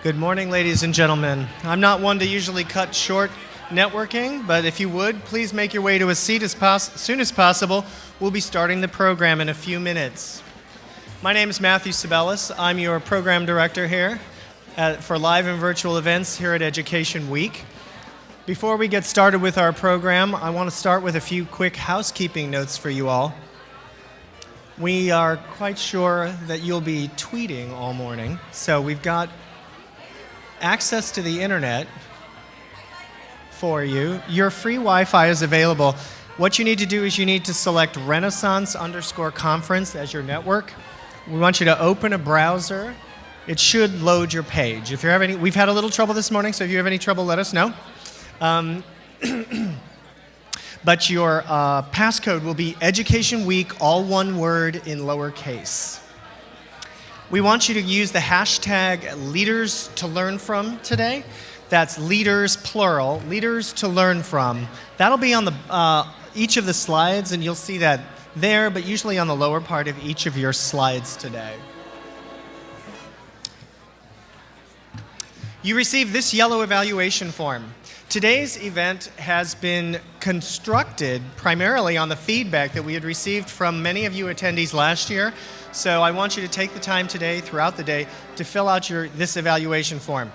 Good morning, ladies and gentlemen. I'm not one to usually cut short networking, but if you would, please make your way to a seat as soon as possible. We'll be starting the program in a few minutes. My name is Matthew Sabellis. I'm your program director here for live and virtual events here at Education Week. Before we get started with our program, I want to start with a few quick housekeeping notes for you all. We are quite sure that you'll be tweeting all morning, so we've got access to the internet for you. Your free Wi-Fi is available. What you need to do is you need to select Renaissance_conference as your network. We want you to open a browser. It should load your page. If you're having, we've had a little trouble this morning, so if you have any trouble, let us know. But your passcode will be Education Week, all one word in lowercase. We want you to use the hashtag Leaders to Learn From today. That's leaders, plural, leaders to learn from. That'll be on the each of the slides, and you'll see that there, but usually on the lower part of each of your slides today. You received this yellow evaluation form. Today's event has been constructed primarily on the feedback that we had received from many of you attendees last year. So I want you to take the time today, throughout the day, to fill out this evaluation form.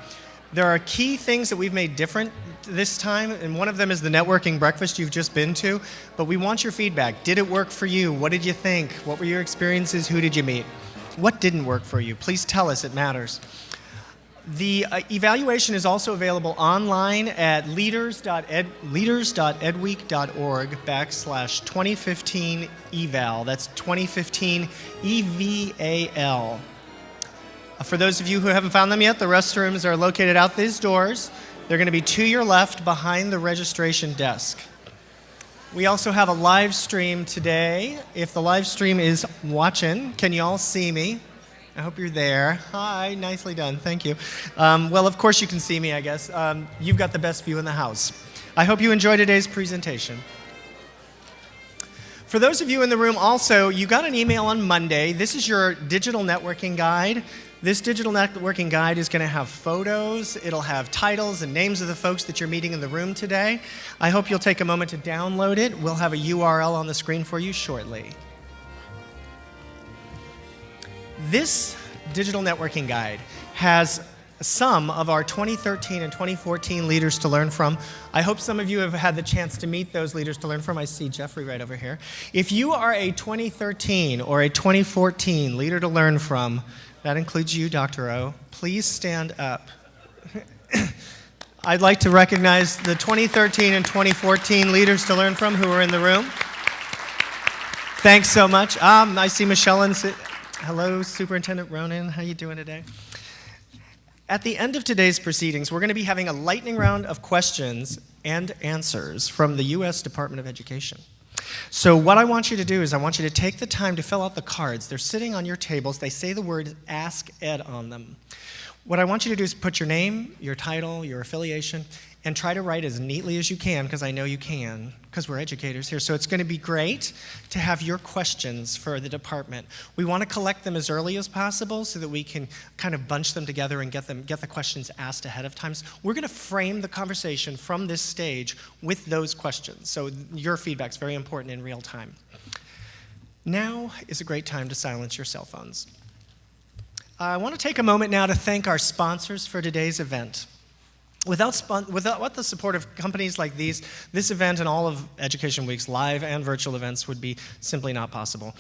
There are key things that we've made different this time, and one of them is the networking breakfast you've just been to. But we want your feedback. Did it work for you? What did you think? What were your experiences? Who did you meet? What didn't work for you? Please tell us. It matters. The evaluation is also available online at leaders.edweek.org/2015 eval. That's 2015 EVAL. For those of you who haven't found them yet, the restrooms are located out these doors. They're going to be to your left behind the registration desk. We also have a live stream today. If the live stream is watching, can you all see me? I hope you're there. Hi, nicely done, thank you. Well, of course you can see me, I guess. You've got the best view in the house. I hope you enjoy today's presentation. For those of you in the room also, you got an email on Monday. This is your digital networking guide. This digital networking guide is going to have photos. It'll have titles and names of the folks that you're meeting in the room today. I hope you'll take a moment to download it. We'll have a URL on the screen for you shortly. This digital networking guide has some of our 2013 and 2014 leaders to learn from. I hope some of you have had the chance to meet those leaders to learn from. I see Jeffrey right over here. If you are a 2013 or a 2014 leader to learn from, that includes you, Dr. O, please stand up. I'd like to recognize the 2013 and 2014 leaders to learn from who are in the room. Thanks so much. I see Michelle and hello, Superintendent Ronan. How you doing today? At the end of today's proceedings, we're going to be having a lightning round of questions and answers from the U.S. Department of Education. So what I want you to do is I want you to take the time to fill out the cards. They're sitting on your tables. They say the word Ask Ed on them. What I want you to do is put your name, your title, your affiliation, and try to write as neatly as you can, because I know you can, because we're educators here. So it's going to be great to have your questions for the department. We want to collect them as early as possible so that we can kind of bunch them together and get the questions asked ahead of time. We're going to frame the conversation from this stage with those questions. So your feedback is very important in real time. Now is a great time to silence your cell phones. I want to take a moment now to thank our sponsors for today's event. Without the support of companies like these, this event and all of Education Week's live and virtual events would be simply not possible.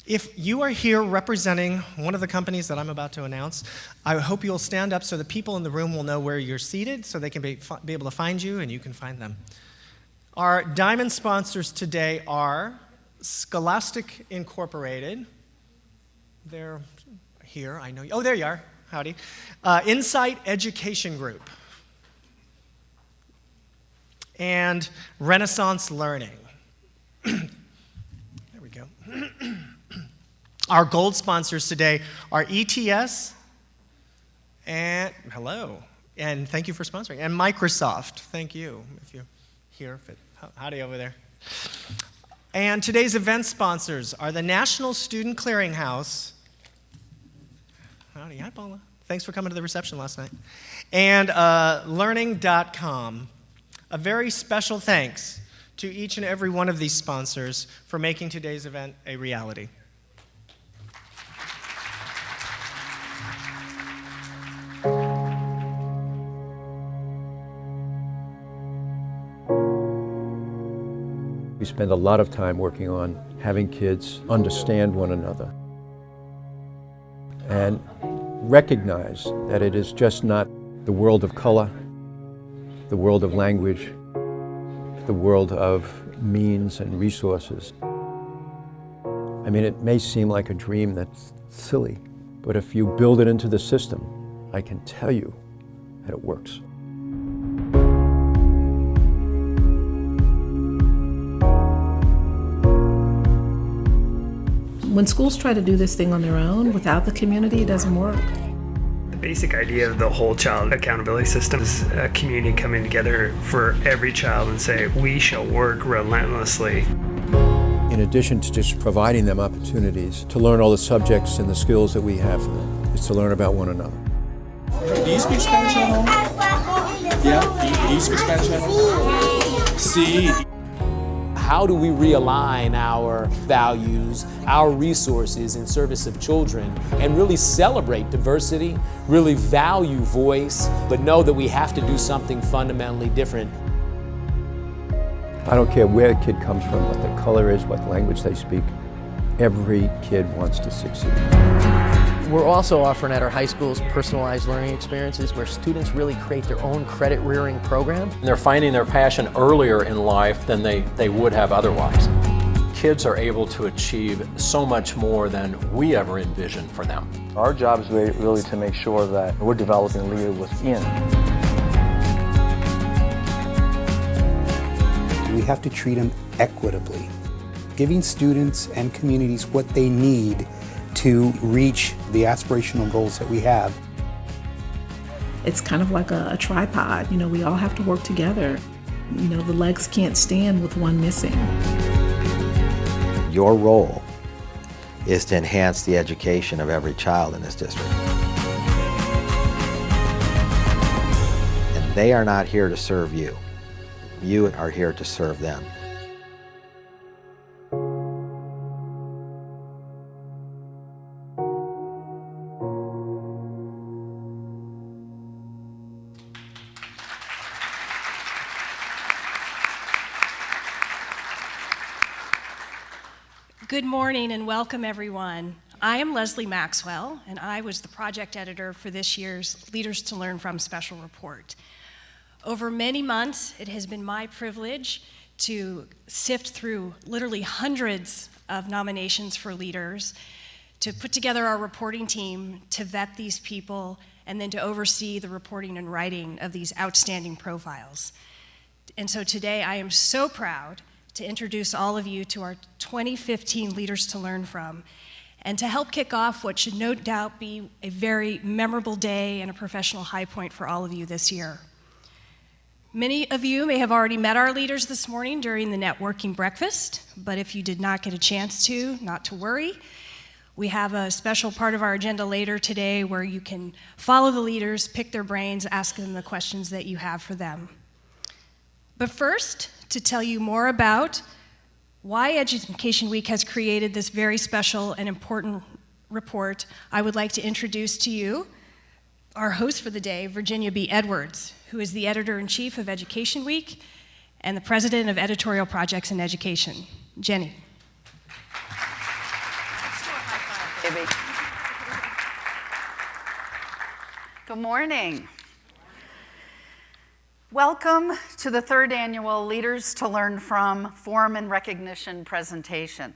If you are here representing one of the companies that I'm about to announce, I hope you'll stand up so the people in the room will know where you're seated so they can be able to find you and you can find them. Our diamond sponsors today are Scholastic Incorporated. They're here, I know you. Oh, there you are. Howdy. Insight Education Group. And Renaissance Learning. There we go. Our gold sponsors today are ETS and, hello, and thank you for sponsoring, and Microsoft. Thank you, if you're here. Howdy over there. And today's event sponsors are the National Student Clearinghouse. Howdy, hi Paula. Thanks for coming to the reception last night. And learning.com. A very special thanks to each and every one of these sponsors for making today's event a reality. We spend a lot of time working on having kids understand one another and recognize that it is just not the world of color, the world of language, the world of means and resources. I mean, it may seem like a dream that's silly, but if you build it into the system, I can tell you that it works. When schools try to do this thing on their own, without the community, it doesn't work. The basic idea of the whole child accountability system is a community coming together for every child and say, we shall work relentlessly. In addition to just providing them opportunities to learn all the subjects and the skills that we have for them, is to learn about one another. Do you speak Spanish at home? Yeah? Do you speak Spanish at home? Sí. How do we realign our values, our resources in service of children, and really celebrate diversity, really value voice, but know that we have to do something fundamentally different? I don't care where a kid comes from, what their color is, what language they speak. Every kid wants to succeed. We're also offering at our high schools personalized learning experiences where students really create their own credit-rearing program. They're finding their passion earlier in life than they would have otherwise. Kids are able to achieve so much more than we ever envisioned for them. Our job is really to make sure that we're developing leaders within. We have to treat them equitably, giving students and communities what they need to reach the aspirational goals that we have. It's kind of like a tripod. We all have to work together. The legs can't stand with one missing. Your role is to enhance the education of every child in this district. And they are not here to serve you. You are here to serve them. Good morning and welcome, everyone. I am Leslie Maxwell, and I was the project editor for this year's Leaders to Learn From special report. Over many months, it has been my privilege to sift through literally hundreds of nominations for leaders, to put together our reporting team, to vet these people, and then to oversee the reporting and writing of these outstanding profiles. And so today, I am so proud to introduce all of you to our 2015 Leaders to Learn From, and to help kick off what should no doubt be a very memorable day and a professional high point for all of you this year. Many of you may have already met our leaders this morning during the networking breakfast, but if you did not get a chance to, not to worry. We have a special part of our agenda later today where you can follow the leaders, pick their brains, ask them the questions that you have for them. But first, to tell you more about why Education Week has created this very special and important report, I would like to introduce to you our host for the day, Virginia B. Edwards, who is the editor-in-chief of Education Week and the president of Editorial Projects in Education. Jenny. Let's do a high five, baby. Good morning. Welcome to the third annual Leaders to Learn From Forum and Recognition presentation.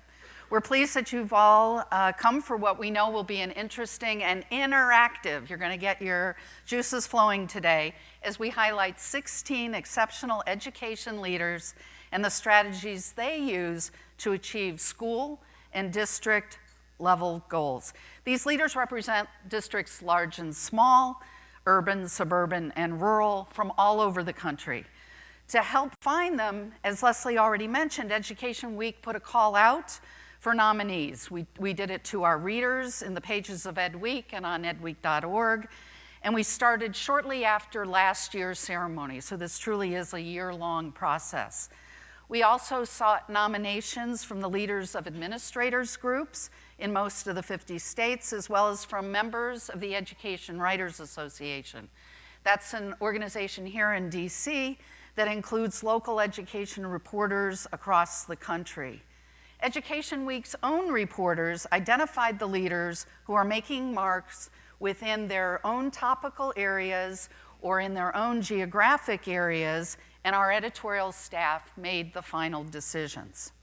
We're pleased that you've all come for what we know will be an interesting and interactive, you're going to get your juices flowing today, as we highlight 16 exceptional education leaders and the strategies they use to achieve school and district level goals. These leaders represent districts large and small, urban, suburban, and rural from all over the country. To help find them, as Leslie already mentioned, Education Week put a call out for nominees. We did it to our readers in the pages of Ed Week and on edweek.org. And we started shortly after last year's ceremony, so this truly is a year-long process. We also sought nominations from the leaders of administrators groups in most of the 50 states, as well as from members of the Education Writers Association. That's an organization here in DC that includes local education reporters across the country. Education Week's own reporters identified the leaders who are making marks within their own topical areas or in their own geographic areas, and our editorial staff made the final decisions.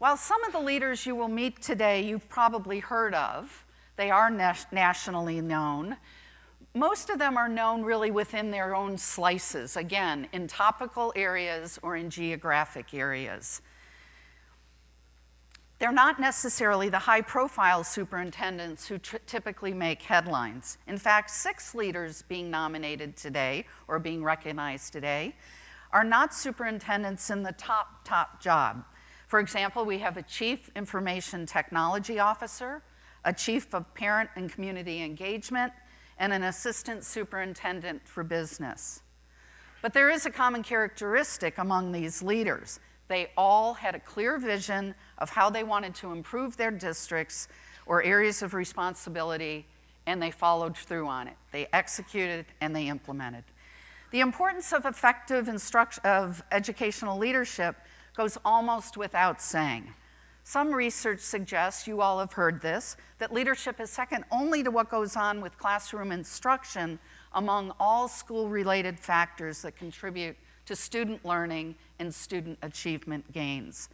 While some of the leaders you will meet today you've probably heard of, they are nationally known, most of them are known really within their own slices, again, in topical areas or in geographic areas. They're not necessarily the high-profile superintendents who typically make headlines. In fact, 6 leaders being nominated today, or being recognized today, are not superintendents in the top job. For example, we have a Chief Information Technology Officer, a Chief of Parent and Community Engagement, and an Assistant Superintendent for Business. But there is a common characteristic among these leaders. They all had a clear vision of how they wanted to improve their districts or areas of responsibility, and they followed through on it. They executed and they implemented. The importance of effective educational leadership goes almost without saying. Some research suggests, you all have heard this, that leadership is second only to what goes on with classroom instruction among all school-related factors that contribute to student learning and student achievement gains.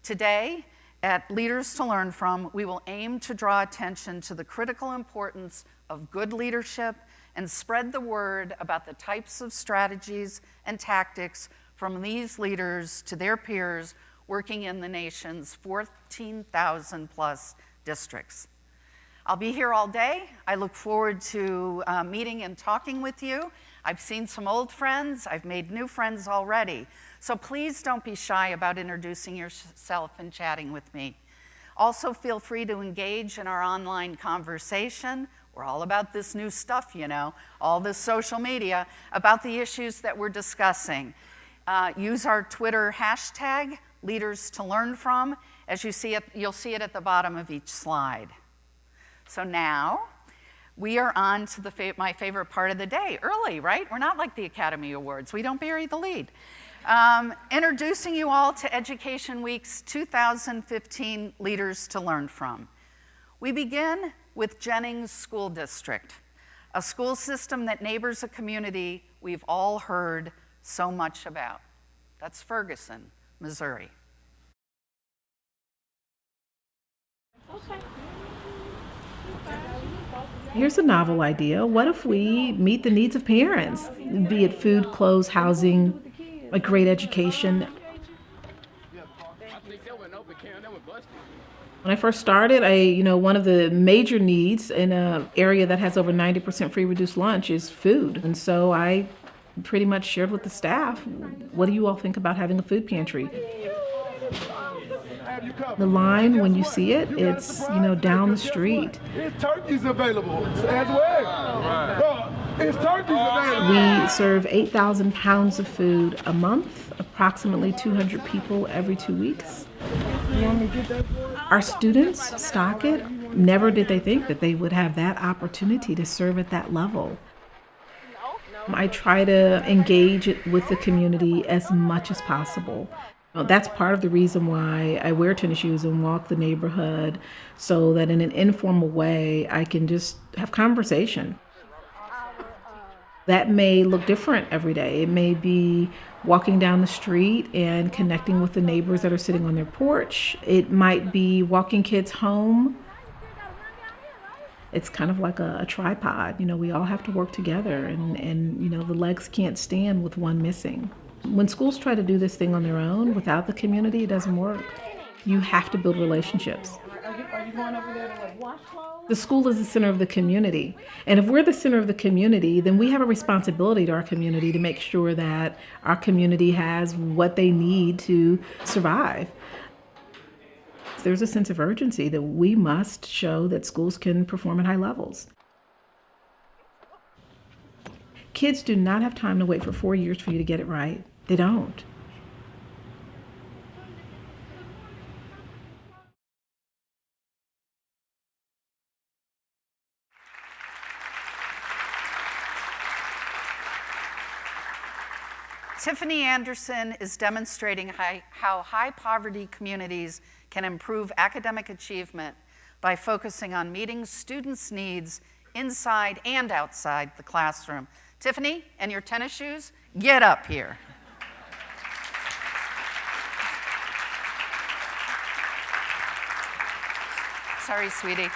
Today, at Leaders to Learn From, we will aim to draw attention to the critical importance of good leadership and spread the word about the types of strategies and tactics from these leaders to their peers working in the nation's 14,000 plus districts. I'll be here all day. I look forward to meeting and talking with you. I've seen some old friends. I've made new friends already. So please don't be shy about introducing yourself and chatting with me. Also, feel free to engage in our online conversation. We're all about this new stuff, you know, all this social media, about the issues that we're discussing. Use our Twitter hashtag, Leaders to Learn From. As you see it, you'll see it at the bottom of each slide. So now, we are on to my favorite part of the day, early, right? We're not like the Academy Awards. We don't bury the lead. Introducing you all to Education Week's 2015 Leaders to Learn From. We begin with Jennings School District, a school system that neighbors a community we've all heard so much about. That's Ferguson, Missouri. Okay. Here's a novel idea. What if we meet the needs of parents, be it food, clothes, housing, a great education? When I first started, one of the major needs in an area that has over 90% free reduced lunch is food. And so I pretty much shared with the staff, what do you all think about having a food pantry? The line, when you see it, it's, down the street. It's turkeys available as well. It's turkeys available. We serve 8,000 pounds of food a month, approximately 200 people every 2 weeks. Our students stock it. Never did they think that they would have that opportunity to serve at that level. I try to engage with the community as much as possible. That's part of the reason why I wear tennis shoes and walk the neighborhood, so that in an informal way, I can just have conversation. That may look different every day. It may be walking down the street and connecting with the neighbors that are sitting on their porch. It might be walking kids home. It's kind of like a tripod. We all have to work together, and the legs can't stand with one missing. When schools try to do this thing on their own without the community, it doesn't work. You have to build relationships. Are you going over there to wash clothes? The school is the center of the community. And if we're the center of the community, then we have a responsibility to our community to make sure that our community has what they need to survive. there's a sense of urgency that we must show that schools can perform at high levels. Kids do not have time to wait for 4 years for you to get it right. They don't. Tiffany Anderson is demonstrating how high poverty communities can improve academic achievement by focusing on meeting students' needs inside and outside the classroom. Tiffany, and your tennis shoes, get up here. Sorry, sweetie.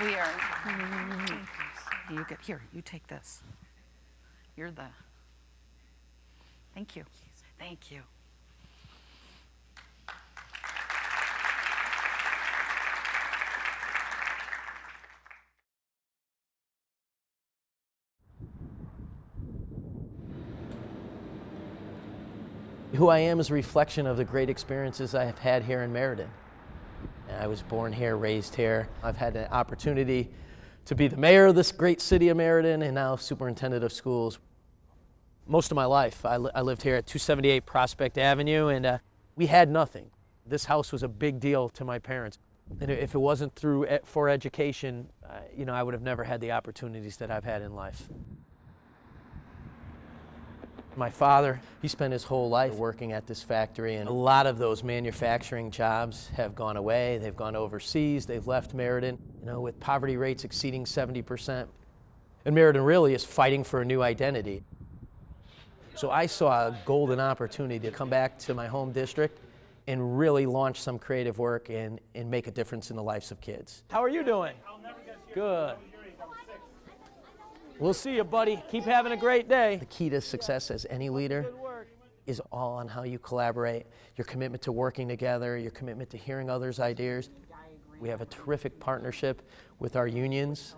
We are. You get here. You take this. You're the. Thank you. Thank you. Who I am is a reflection of the great experiences I have had here in Meriden. I was born here, raised here. I've had an opportunity to be the mayor of this great city of Meriden and now superintendent of schools. Most of my life, I lived here at 278 Prospect Avenue, and we had nothing. This house was a big deal to my parents. And if it wasn't for education, I would have never had the opportunities that I've had in life. My father, he spent his whole life working at this factory, and a lot of those manufacturing jobs have gone away. They've gone overseas. They've left Meriden, with poverty rates exceeding 70%. And Meriden really is fighting for a new identity. So I saw a golden opportunity to come back to my home district and really launch some creative work and make a difference in the lives of kids. How are you doing? Good. We'll see you, buddy. Keep having a great day. The key to success as any leader is all on how you collaborate, your commitment to working together, your commitment to hearing others' ideas. We have a terrific partnership with our unions.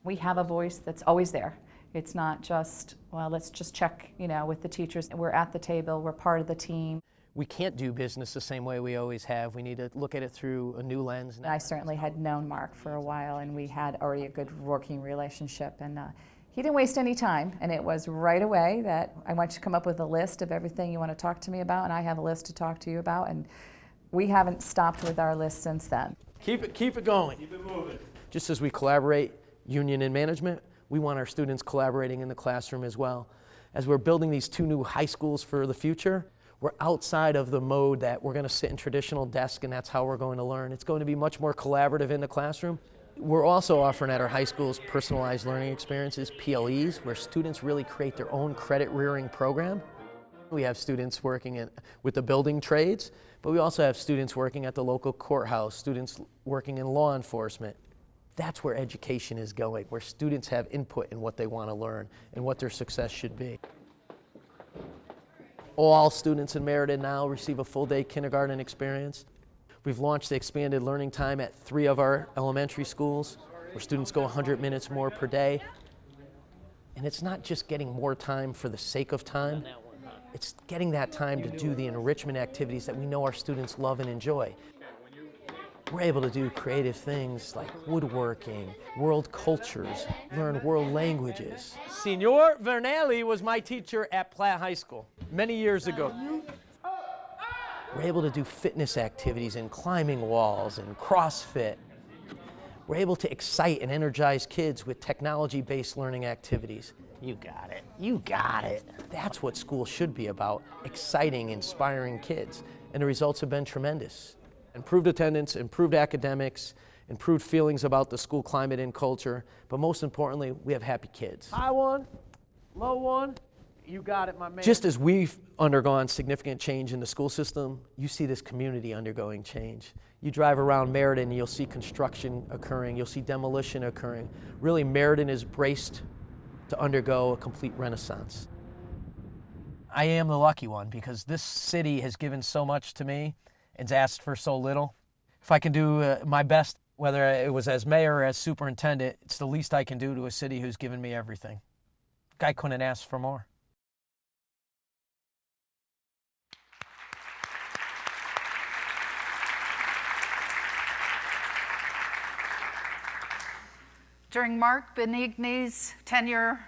We have a voice that's always there. It's not just, well, let's just check, with the teachers. We're at the table, we're part of the team. We can't do business the same way we always have. We need to look at it through a new lens. I certainly had known Mark for a while, and we had already a good working relationship, and he didn't waste any time, and it was right away that I want you to come up with a list of everything you want to talk to me about, and I have a list to talk to you about, and we haven't stopped with our list since then. Keep it going. Keep it moving. Just as we collaborate, union and management, we want our students collaborating in the classroom as well. As we're building these 2 new high schools for the future, we're outside of the mode that we're going to sit in traditional desks and that's how we're going to learn. It's going to be much more collaborative in the classroom. We're also offering at our high schools personalized learning experiences, PLEs, where students really create their own credit-rearing program. We have students working with the building trades, but we also have students working at the local courthouse, students working in law enforcement. That's where education is going, where students have input in what they want to learn and what their success should be. All students in Meriden now receive a full-day kindergarten experience. We've launched the expanded learning time at 3 of our elementary schools, where students go 100 minutes more per day. And it's not just getting more time for the sake of time, it's getting that time to do the enrichment activities that we know our students love and enjoy. We're able to do creative things like woodworking, world cultures, learn world languages. Signor Vernelli was my teacher at Platt High School many years ago. We're able to do fitness activities and climbing walls and CrossFit. We're able to excite and energize kids with technology-based learning activities. You got it. You got it. That's what school should be about, exciting, inspiring kids. And the results have been tremendous. Improved attendance, improved academics, improved feelings about the school climate and culture, but most importantly, we have happy kids. High one, low one, you got it, my man. Just as we've undergone significant change in the school system, you see this community undergoing change. You drive around Meriden, you'll see construction occurring, you'll see demolition occurring. Really, Meriden is braced to undergo a complete renaissance. I am the lucky one because this city has given so much to me and asked for so little. If I can do my best, whether it was as mayor or as superintendent, it's the least I can do to a city who's given me everything. I couldn't ask for more. During Mark Benigni's tenure,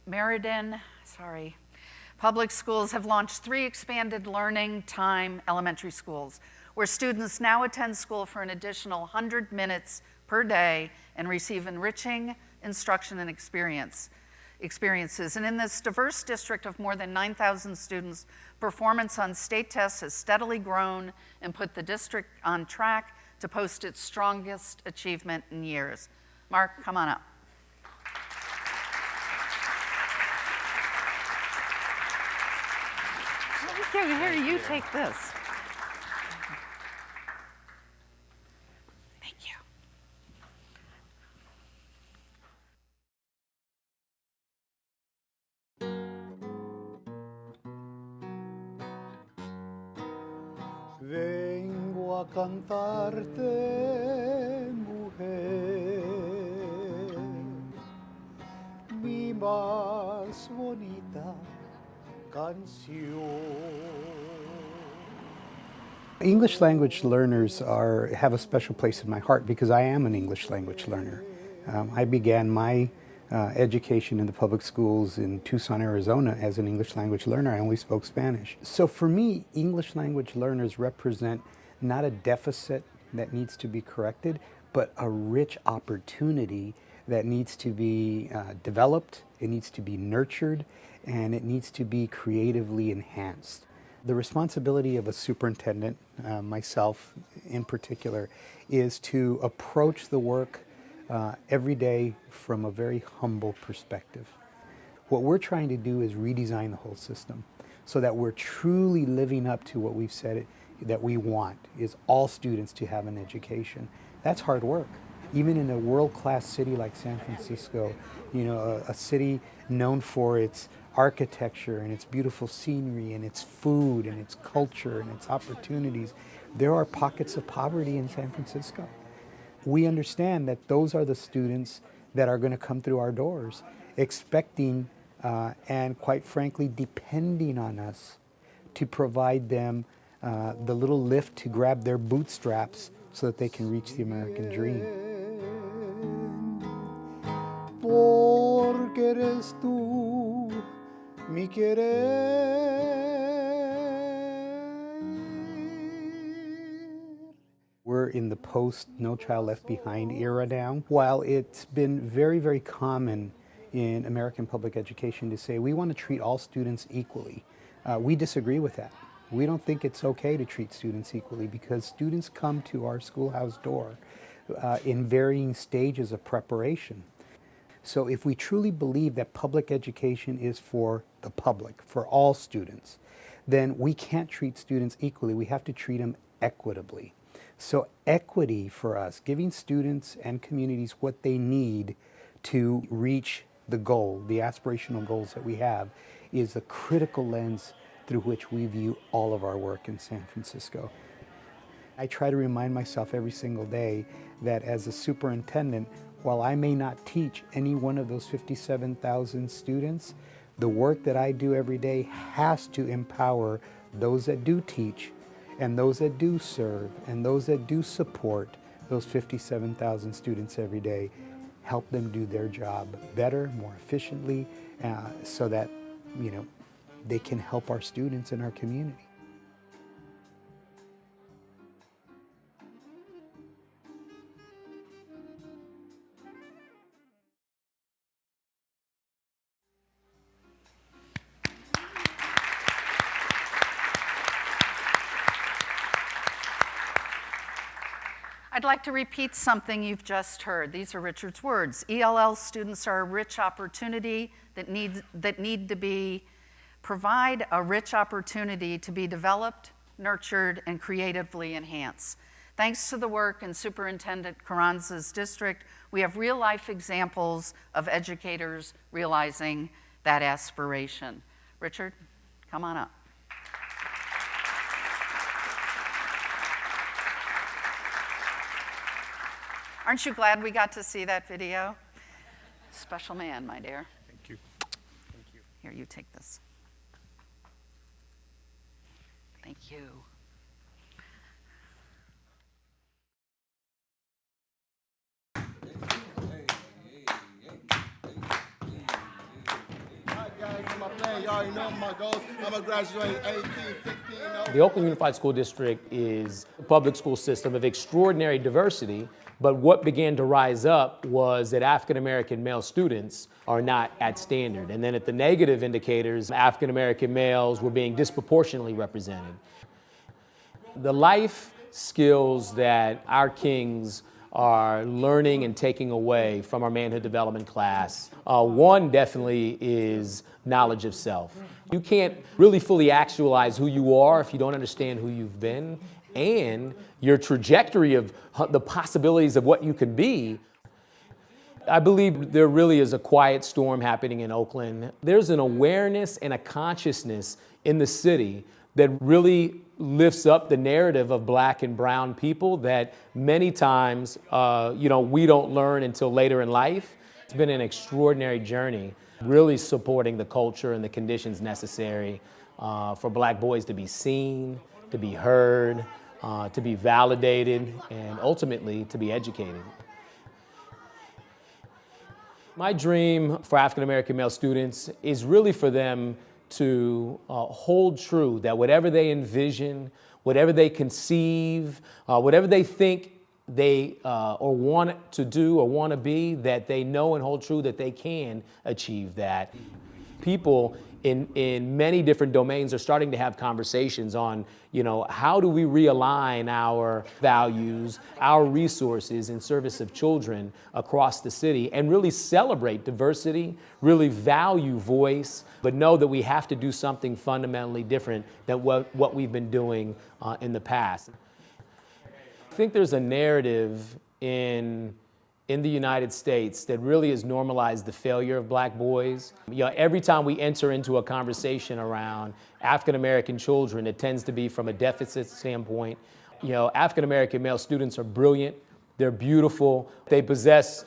Meriden, public schools have launched 3 expanded learning time elementary schools, where students now attend school for an additional 100 minutes per day and receive enriching instruction and experiences. And in this diverse district of more than 9,000 students, performance on state tests has steadily grown and put the district on track to post its strongest achievement in years. Mark, come on up. Here, you take this. Thank you. Vengo a cantarte, mujer, mi más bonita canción. English language learners have a special place in my heart because I am an English language learner. I began my education in the public schools in Tucson, Arizona as an English language learner. I only spoke Spanish. So for me, English language learners represent not a deficit that needs to be corrected, but a rich opportunity that needs to be developed, it needs to be nurtured, and it needs to be creatively enhanced. The responsibility of a superintendent, myself in particular, is to approach the work every day from a very humble perspective. What we're trying to do is redesign the whole system so that we're truly living up to what we've said that we want, is all students to have an education. That's hard work. Even in a world-class city like San Francisco, a city known for its architecture and its beautiful scenery and its food and its culture and its opportunities, there are pockets of poverty in San Francisco. We understand that those are the students that are going to come through our doors, expecting and quite frankly depending on us to provide them the little lift to grab their bootstraps so that they can reach the American dream. Porque eres tú mi querer. We're in the post No Child Left Behind era now. While it's been very, very common in American public education to say we want to treat all students equally, we disagree with that. We don't think it's okay to treat students equally because students come to our schoolhouse door in varying stages of preparation. So if we truly believe that public education is for the public, for all students, then we can't treat students equally. We have to treat them equitably. So equity for us, giving students and communities what they need to reach the goal, the aspirational goals that we have, is a critical lens through which we view all of our work in San Francisco. I try to remind myself every single day that as a superintendent, while I may not teach any one of those 57,000 students, the work that I do every day has to empower those that do teach and those that do serve and those that do support those 57,000 students every day, help them do their job better, more efficiently, so that, they can help our students in our community. I'd like to repeat something you've just heard. These are Richard's words. ELL students are a rich opportunity provide a rich opportunity to be developed, nurtured, and creatively enhanced. Thanks to the work in Superintendent Carranza's district, we have real-life examples of educators realizing that aspiration. Richard, come on up. Aren't you glad we got to see that video? Special man, my dear. Thank you. Thank you. Here, you take this. Thank you. my plan. You already know my goals. I'm going to graduate 18, 16, The Oakland Unified School District is a public school system of extraordinary diversity, but what began to rise up was that African American male students are not at standard. And then at the negative indicators, African American males were being disproportionately represented. The life skills that our kings are learning and taking away from our manhood development class, one definitely is knowledge of self. You can't really fully actualize who you are if you don't understand who you've been and your trajectory of the possibilities of what you can be. I believe there really is a quiet storm happening in Oakland. There's an awareness and a consciousness in the city that really lifts up the narrative of black and brown people that many times, we don't learn until later in life. It's been an extraordinary journey, really supporting the culture and the conditions necessary for black boys to be seen, to be heard, to be validated, and ultimately to be educated. My dream for African American male students is really for them to hold true that whatever they envision, whatever they conceive, whatever they think they or want to do or want to be, that they know and hold true that they can achieve that. People in many different domains are starting to have conversations on, how do we realign our values, our resources in service of children across the city and really celebrate diversity, really value voice, but know that we have to do something fundamentally different than what we've been doing in the past. I think there's a narrative in the United States that really has normalized the failure of black boys. Every time we enter into a conversation around African American children, it tends to be from a deficit standpoint. African American male students are brilliant, they're beautiful, they possess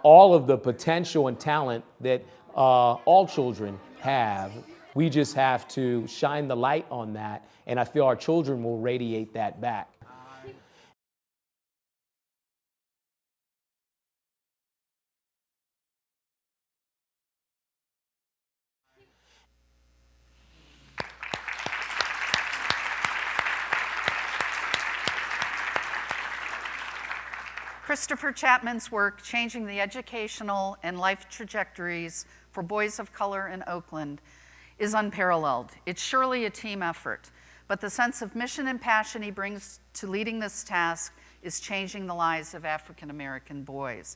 all of the potential and talent that all children have. We just have to shine the light on that, and I feel our children will radiate that back. Christopher Chapman's work, changing the educational and life trajectories for boys of color in Oakland, is unparalleled. It's surely a team effort, but the sense of mission and passion he brings to leading this task is changing the lives of African American boys.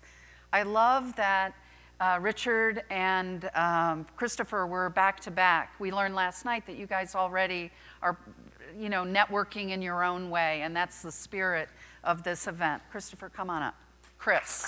I love that Richard and Christopher were back to back. We learned last night that you guys already are, networking in your own way, and that's the spirit of this event. Christopher, come on up. Chris.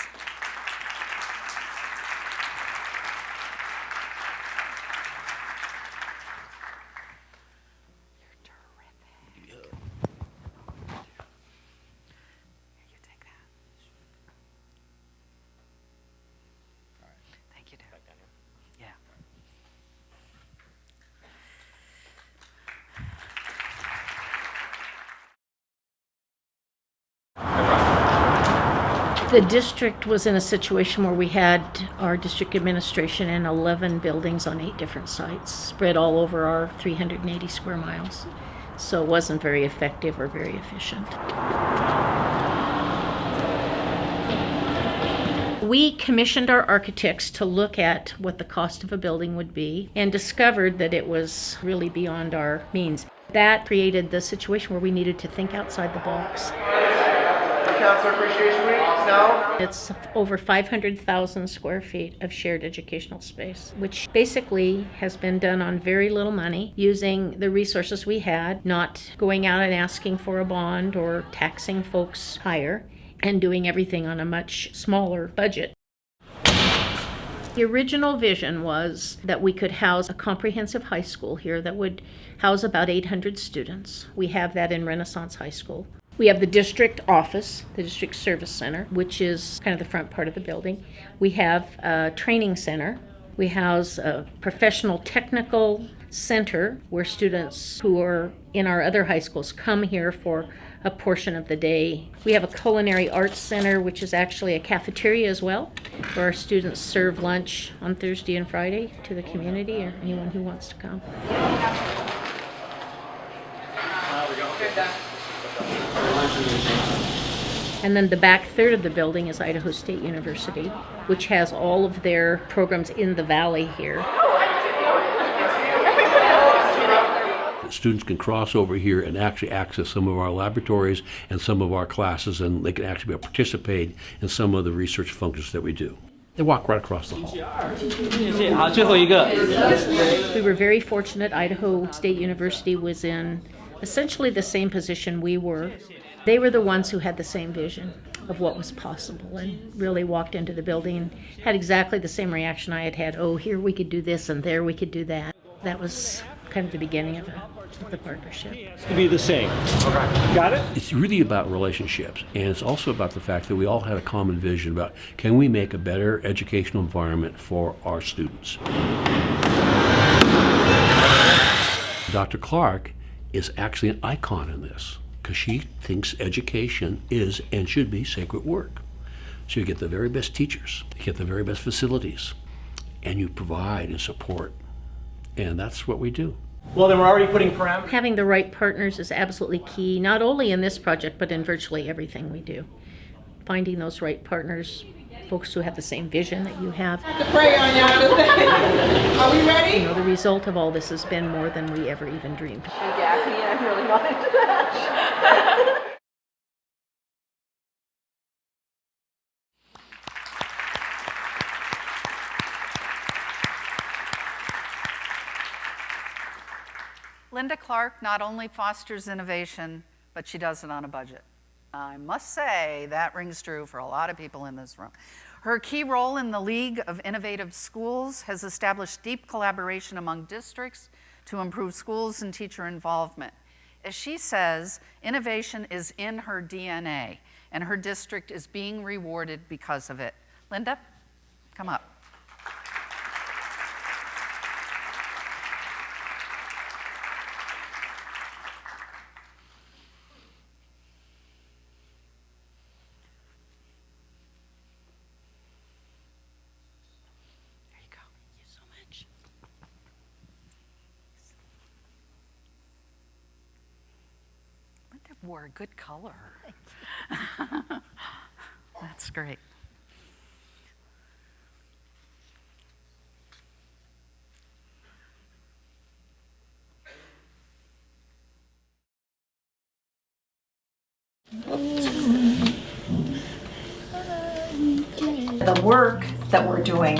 The district was in a situation where we had our district administration in 11 buildings on 8 different sites, spread all over our 380 square miles. So it wasn't very effective or very efficient. We commissioned our architects to look at what the cost of a building would be and discovered that it was really beyond our means. That created the situation where we needed to think outside the box. Councilor Appreciation Week now. It's over 500,000 square feet of shared educational space, which basically has been done on very little money, using the resources we had, not going out and asking for a bond or taxing folks higher, and doing everything on a much smaller budget. The original vision was that we could house a comprehensive high school here that would house about 800 students. We have that in Renaissance High School. We have the district office, the district service center, which is kind of the front part of the building. We have a training center. We house a professional technical center where students who are in our other high schools come here for a portion of the day. We have a culinary arts center, which is actually a cafeteria as well, where our students serve lunch on Thursday and Friday to the community or anyone who wants to come. And then the back third of the building is Idaho State University, which has all of their programs in the valley here. Students can cross over here and actually access some of our laboratories and some of our classes, and they can actually participate in some of the research functions that we do. They walk right across the hall. We were very fortunate. Idaho State University was in essentially the same position we were. They were the ones who had the same vision of what was possible and really walked into the building, had exactly the same reaction I had had. Oh, here we could do this and there we could do that. That was kind of the beginning of the partnership. To be the same. Okay. Got it? It's really about relationships, and it's also about the fact that we all had a common vision about, can we make a better educational environment for our students? Dr. Clark is actually an icon in this, because she thinks education is and should be sacred work. So you get the very best teachers, you get the very best facilities, and you provide and support. And that's what we do. Well, then we're already putting parameters. Having the right partners is absolutely key, not only in this project, but in virtually everything we do. Finding those right partners, folks who have the same vision that you have. I have to pray on y'all today. Are we ready? You know, the result of all this has been more than we ever even dreamed. Yeah, I really wanted that. Linda Clark not only fosters innovation, but she does it on a budget. I must say that rings true for a lot of people in this room. Her key role in the League of Innovative Schools has established deep collaboration among districts to improve schools and teacher involvement. As she says, innovation is in her DNA, and her district is being rewarded because of it. Linda, come up. Wore a good color. That's great. The work that we're doing,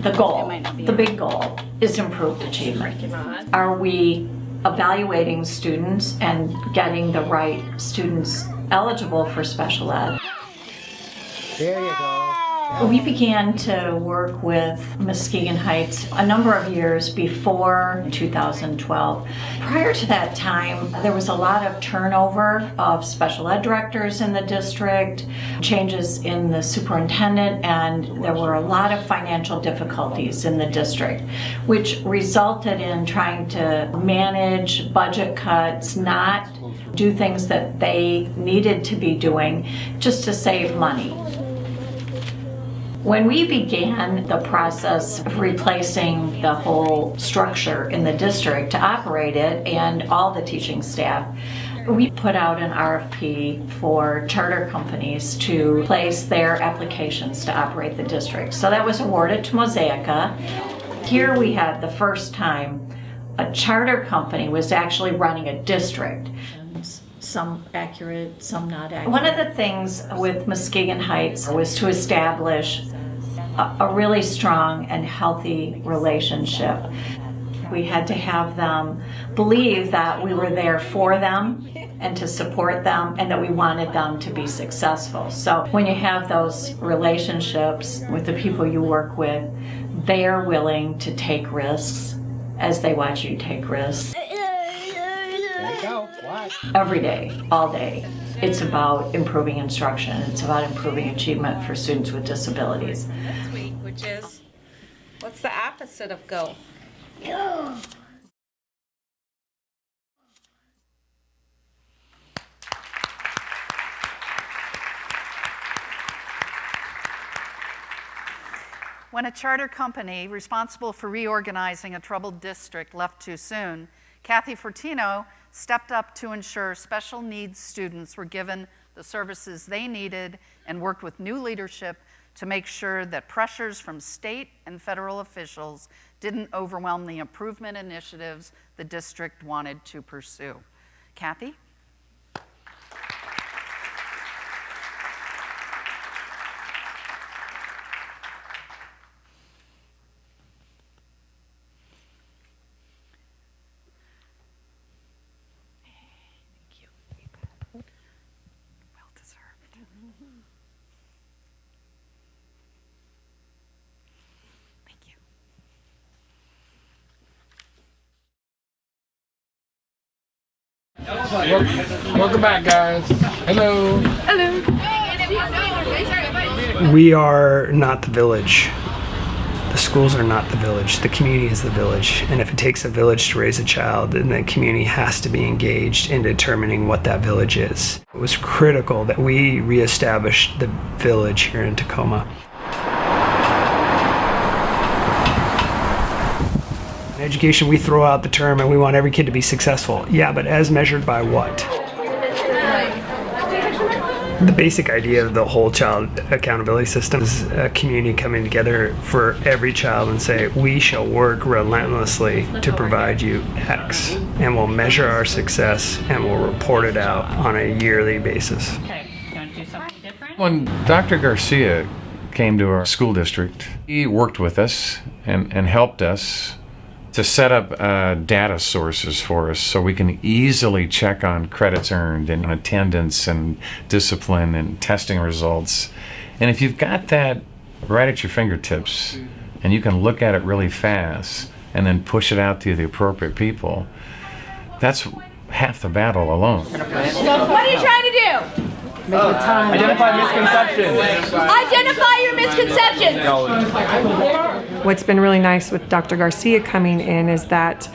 the goal, the big goal, is improved achievement. Are we evaluating students and getting the right students eligible for special ed? There you go. We began to work with Muskegon Heights a number of years before 2012. Prior to that time, there was a lot of turnover of special ed directors in the district, changes in the superintendent, and there were a lot of financial difficulties in the district, which resulted in trying to manage budget cuts, not do things that they needed to be doing just to save money. When we began the process of replacing the whole structure in the district to operate it and all the teaching staff, we put out an RFP for charter companies to place their applications to operate the district. So that was awarded to Mosaica. Here we had the first time a charter company was actually running a district. Some accurate, some not accurate. One of the things with Muskegon Heights was to establish a really strong and healthy relationship. We had to have them believe that we were there for them and to support them and that we wanted them to be successful. So when you have those relationships with the people you work with, they are willing to take risks as they watch you take risks. There you go. Watch. Every day, all day. It's about improving instruction. It's about improving achievement for students with disabilities. This week, which is, what's the opposite of go? When a charter company responsible for reorganizing a troubled district left too soon, Kathy Fortino stepped up to ensure special needs students were given the services they needed and worked with new leadership to make sure that pressures from state and federal officials didn't overwhelm the improvement initiatives the district wanted to pursue. Kathy? Welcome back, guys. Hello. Hello. We are not the village. The schools are not the village. The community is the village. And if it takes a village to raise a child, then the community has to be engaged in determining what that village is. It was critical that we reestablished the village here in Tacoma. In education, we throw out the term and we want every kid to be successful. Yeah, but as measured by what? The basic idea of the whole child accountability system is a community coming together for every child and say, we shall work relentlessly to provide you X, and we'll measure our success and we'll report it out on a yearly basis. Okay, you want to do something different? When Dr. Garcia came to our school district, he worked with us and helped us to set up data sources for us so we can easily check on credits earned and attendance and discipline and testing results. And if you've got that right at your fingertips and you can look at it really fast and then push it out to the appropriate people, that's half the battle alone. What are you trying to do? Identify misconceptions. Identify your misconceptions. What's been really nice with Dr. Garcia coming in is that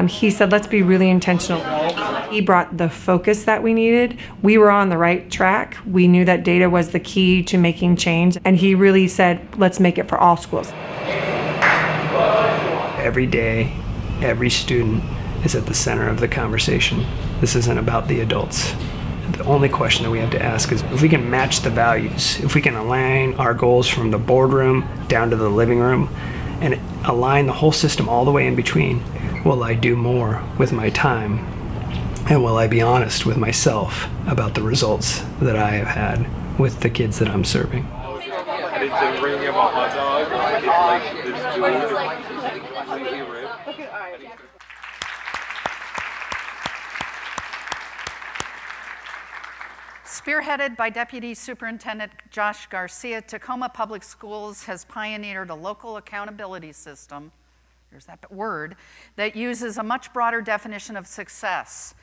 he said, let's be really intentional. He brought the focus that we needed. We were on the right track. We knew that data was the key to making change. And he really said, let's make it for all schools. Every day, every student is at the center of the conversation. This isn't about the adults. The only question that we have to ask is if we can match the values, if we can align our goals from the boardroom down to the living room and align the whole system all the way in between, will I do more with my time? And will I be honest with myself about the results that I have had with the kids that I'm serving? Spearheaded by Deputy Superintendent Josh Garcia, Tacoma Public Schools has pioneered a local accountability system, there's that word, that uses a much broader definition of success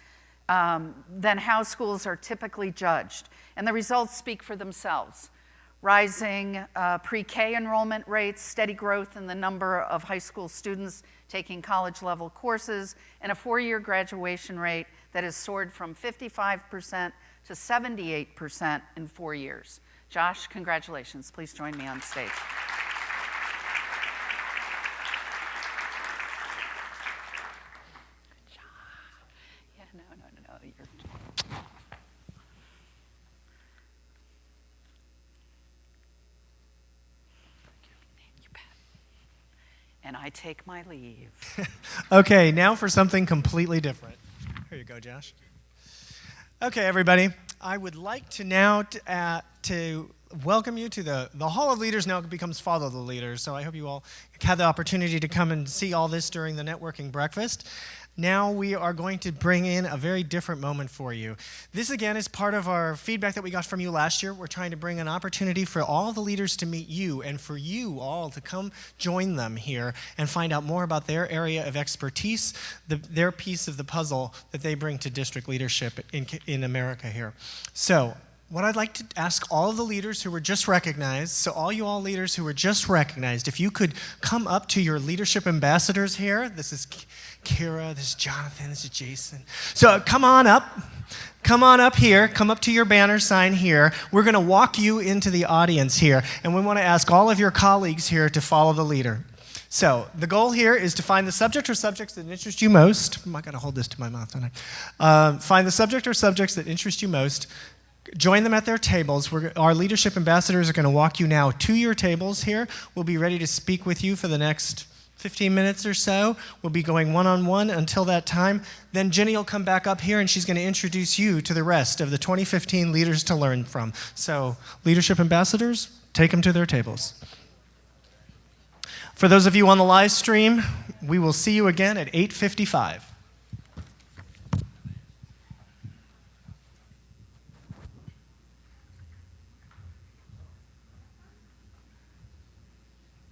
than how schools are typically judged. And the results speak for themselves. Rising pre-K enrollment rates, steady growth in the number of high school students taking college-level courses, and a 4-year graduation rate that has soared from 55% to 78% in 4 years. Josh, congratulations. Please join me on stage. Good job. Yeah, no. You bet. And I take my leave. Okay, now for something completely different. Here you go, Josh. Okay, everybody. I would like to now to welcome you to the Hall of Leaders. Now it becomes Follow the Leaders. So I hope you all had the opportunity to come and see all this during the networking breakfast. Now we are going to bring in a very different moment for you. This, again, is part of our feedback that we got from you last year. We're trying to bring an opportunity for all the leaders to meet you and for you all to come join them here and find out more about their area of expertise, their piece of the puzzle that they bring to district leadership in America here. So what I'd like to ask all of the leaders who were just recognized, so all you all leaders who were just recognized, if you could come up to your leadership ambassadors here. This is Kira, this is Jonathan, this is Jason. So come on up. Come on up here, come up to your banner sign here. We're going to walk you into the audience here, and we want to ask all of your colleagues here to follow the leader. So the goal here is to find the subject or subjects that interest you most. I got to hold this to my mouth, don't I? Find the subject or subjects that interest you most. Join them at their tables. Our leadership ambassadors are going to walk you now to your tables here. We'll be ready to speak with you for the next 15 minutes or so. We'll be going one-on-one until that time. Then Jenny will come back up here and she's going to introduce you to the rest of the 2015 leaders to learn from. So leadership ambassadors, take them to their tables. For those of you on the live stream, we will see you again at 8:55.